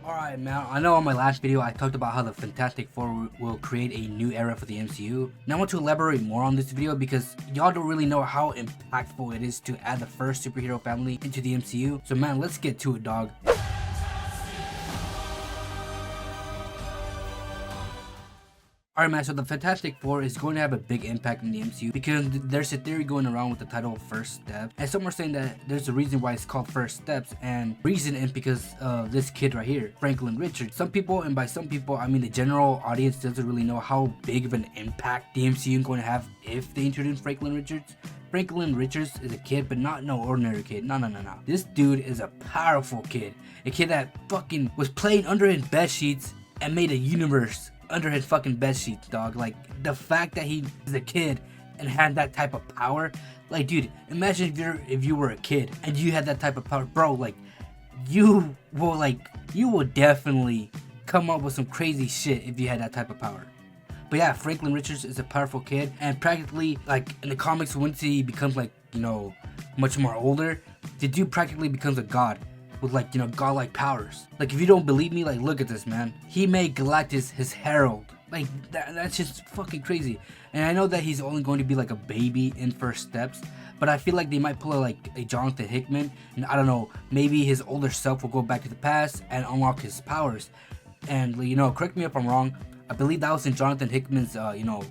Alright man, I know on my last video I talked about how the Fantastic Four will create a new era for the MCU. Now I want to elaborate more on this video because y'all don't really know how impactful it is to add the first superhero family into the MCU. So man, let's get to it, dog. Alright man, so the Fantastic Four is going to have a big impact in the MCU because there's a theory going around with the title First Steps, and some are saying that there's a reason why it's called First Steps, and reason is because of this kid right here, FranklinRichards. Some people, and by some people I mean the general audience, doesn't really know how big of an impact the MCU is going to have if they introduce FranklinRichards. FranklinRichards is a kid, but not no ordinary kid. No. This dude is a powerful kid. A kid that fucking was playing under his bed sheets and made a universe under his fucking bed sheets, dog. Like, the fact that he is a kid and had that type of power, like, dude, imagine if you were a kid and you had that type of power, bro. Like, you will definitely come up with some crazy shit if you had that type of power. But yeah, FranklinRichards is a powerful kid, and practically, like, in the comics, once he becomes, like, you know, much more older, the dude practically becomes a god with, like, you know, godlike powers. Like, if you don't believe me, like, look at this, man. He made Galactus his herald. Like, that's just fucking crazy. And I know that he's only going to be like a baby in First Steps, but I feel like they might pull like a Jonathan Hickman, and I don't know, maybe his older self will go back to the past and unlock his powers. And, you know, correct me if I'm wrong, I believe that was in Jonathan Hickman's you know,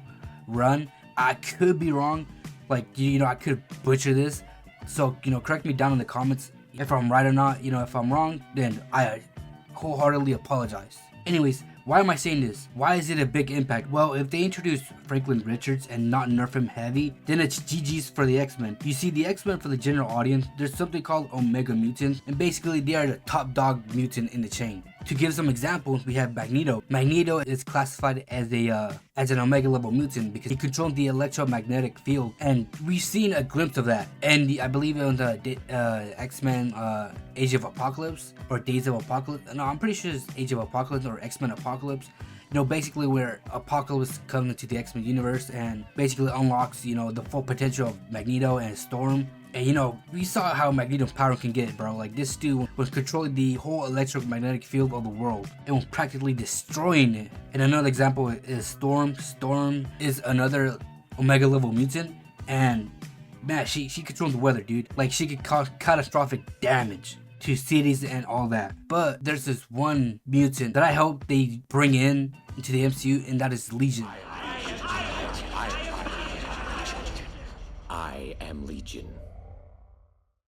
run. I could be wrong, like, you know, I could butcher this, so, you know, correct me down in the comments if I'm right or not. You know, if I'm wrong, then I wholeheartedly apologize. Anyways, why am I saying this? Why is it a big impact? Well, if they introduce FranklinRichards and not nerf him heavy, then it's GG's for the X-Men. You see, the X-Men, for the general audience, there's something called Omega Mutants, and basically they are the top dog mutant in the chain. To give some examples, we have Magneto. Magneto is classified as an Omega level mutant because he controls the electromagnetic field, and we've seen a glimpse of that. And I believe in the X-Men Age of Apocalypse, or Days of Apocalypse. No, I'm pretty sure it's Age of Apocalypse or X-Men Apocalypse. You know, basically where Apocalypse comes into the X-Men universe and basically unlocks, you know, the full potential of Magneto and Storm. And, you know, we saw how Magneto's power can get, bro. Like, this dude was controlling the whole electromagnetic field of the world and was practically destroying it. And another example is Storm. Storm is another Omega level mutant, and man, she controls the weather, dude. Like, she could cause catastrophic damage to cities and all that. But there's this one mutant that I hope they bring into the MCU, and that is Legion. I am Legion.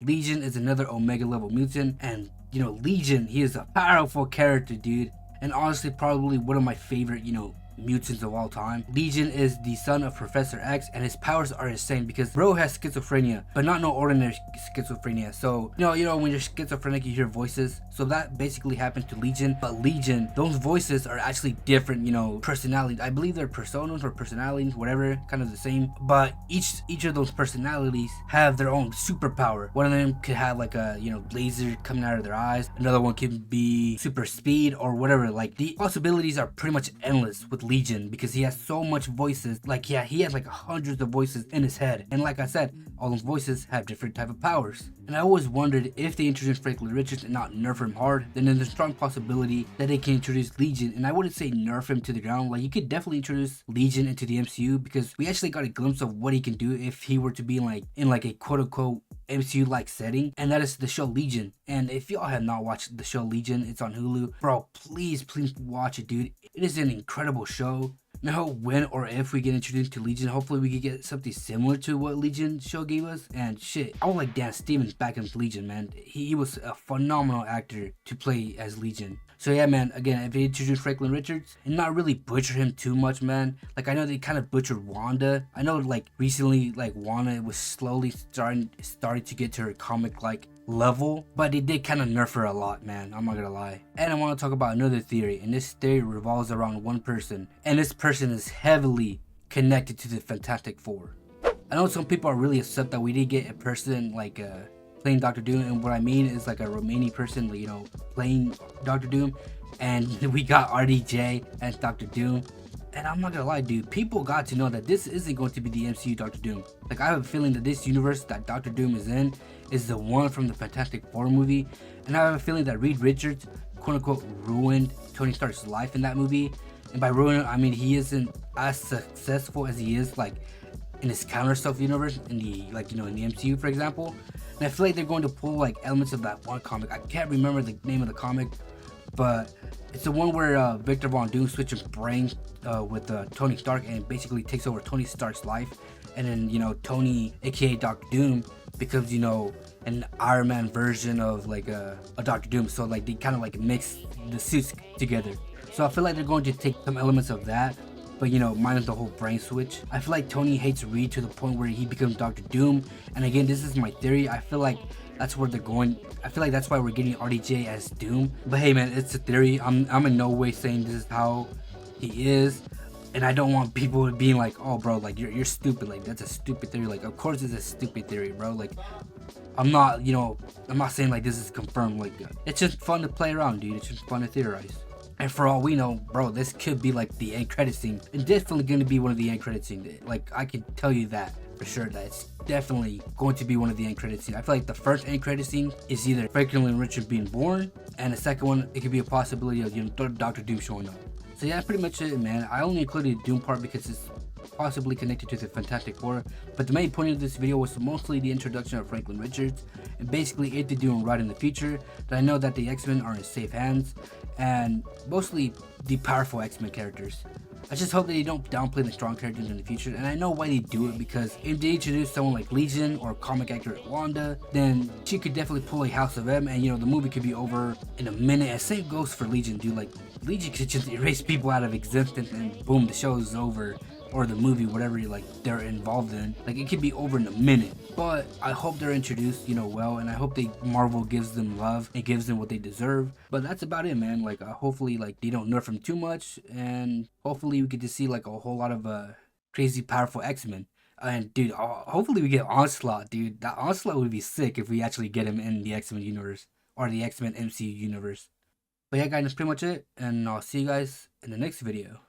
Legion is another Omega level mutant, and, you know, Legion, he is a powerful character, dude, and honestly probably one of my favorite, you know, mutants of all time. Legion is the son of Professor X, and his powers are insane because bro has schizophrenia, but not no ordinary schizophrenia. So, you know when you're schizophrenic, you hear voices. So that basically happened to Legion. But Legion, those voices are actually different, you know, personalities. I believe they're personas or personalities, whatever, kind of the same. But each of those personalities have their own superpower. One of them could have like a, you know, laser coming out of their eyes. Another one could be super speed or whatever. Like, the possibilities are pretty much endless with Legion because he has so much voices. Like, yeah, he has like hundreds of voices in his head, and like I said, all those voices have different type of powers. And I always wondered, if they introduce FranklinRichards and not nerf him hard, then there's a strong possibility that they can introduce Legion. And I wouldn't say nerf him to the ground. Like, you could definitely introduce Legion into the MCU because we actually got a glimpse of what he can do if he were to be in like a quote-unquote MCU like setting, and that is the show Legion. And if y'all have not watched the show Legion, it's on Hulu, bro, please watch it, dude. It is an incredible show. Now, when or if we get introduced to Legion, hopefully we could get something similar to what Legion show gave us. And shit, I would like Dan Stevens back in Legion, man. He was a phenomenal actor to play as Legion. So yeah, man, again, if they introduce FranklinRichards and not really butcher him too much, man. Like, I know they kind of butchered Wanda. I know, like, recently, like, Wanda was slowly starting to get to her comic like level, but they did kind of nerf her a lot, man. I'm not gonna lie. And I want to talk about another theory, and this theory revolves around one person, and this person is heavily connected to the Fantastic Four. I know some people are really upset that we did get a person like playing Dr. Doom, and what I mean is like a Romanian person, you know, playing Dr. Doom, and we got RDJ as Dr. Doom. And I'm not gonna lie, dude, people got to know that this isn't going to be the MCU Dr. Doom. Like, I have a feeling that this universe that Dr. Doom is in is the one from the Fantastic Four movie, and I have a feeling that Reed Richards quote unquote ruined Tony Stark's life in that movie. And by ruin, I mean he isn't as successful as he is like in his counter stuff universe in the like in the MCU, for example. And I feel like they're going to pull like elements of that one comic. I can't remember the name of the comic, but it's the one where Victor Von Doom switches brains with Tony Stark and basically takes over Tony Stark's life. And then Tony, aka Doctor Doom, becomes an Iron Man version of like a Doctor Doom. So like they kind of like mix the suits together. So I feel like they're going to take some elements of that, but minus the whole brain switch. I feel like Tony hates Reed to the point where he becomes Doctor Doom. And again, this is my theory. I feel like that's where they're going. I feel like that's why we're getting RDJ as Doom. But hey man, it's a theory. I'm in no way saying this is how he is. And I don't want people being like, oh bro, like you're stupid. Like that's a stupid theory. Like of course it's a stupid theory, bro. Like I'm not saying like this is confirmed. Like it's just fun to play around, dude. It's just fun to theorize. And for all we know, bro, this could be like the end credit scene. It's definitely going to be one of the end credit scenes. Like, I can tell you that for sure, that it's definitely going to be one of the end credit scenes. I feel like the first end credit scene is either FranklinRichards being born, and the second one, it could be a possibility of Doctor Doom showing up. So yeah, that's pretty much it, man. I only included the Doom part because it's possibly connected to the Fantastic Four, but the main point of this video was mostly the introduction of FranklinRichards and basically it to doing right in the future. That I know that the X-Men are in safe hands and mostly the powerful X-Men characters. I just hope that they don't downplay the strong characters in the future, and I know why they do it, because if they introduce someone like Legion or comic accurate Wanda, then she could definitely pull a House of M, and the movie could be over in a minute. And same goes for Legion, dude. Like Legion could just erase people out of existence and boom, the show is over, or the movie, whatever like they're involved in. Like it could be over in a minute. But I hope they're introduced well, and I hope Marvel gives them love and gives them what they deserve. But that's about it, man. Like hopefully like they don't nerf them too much, and hopefully we get to see like a whole lot of crazy powerful X-Men. And dude, hopefully we get Onslaught, dude. That Onslaught would be sick if we actually get him in the X-Men universe or the X-Men MCU universe. But yeah guys, that's pretty much it, and I'll see you guys in the next video.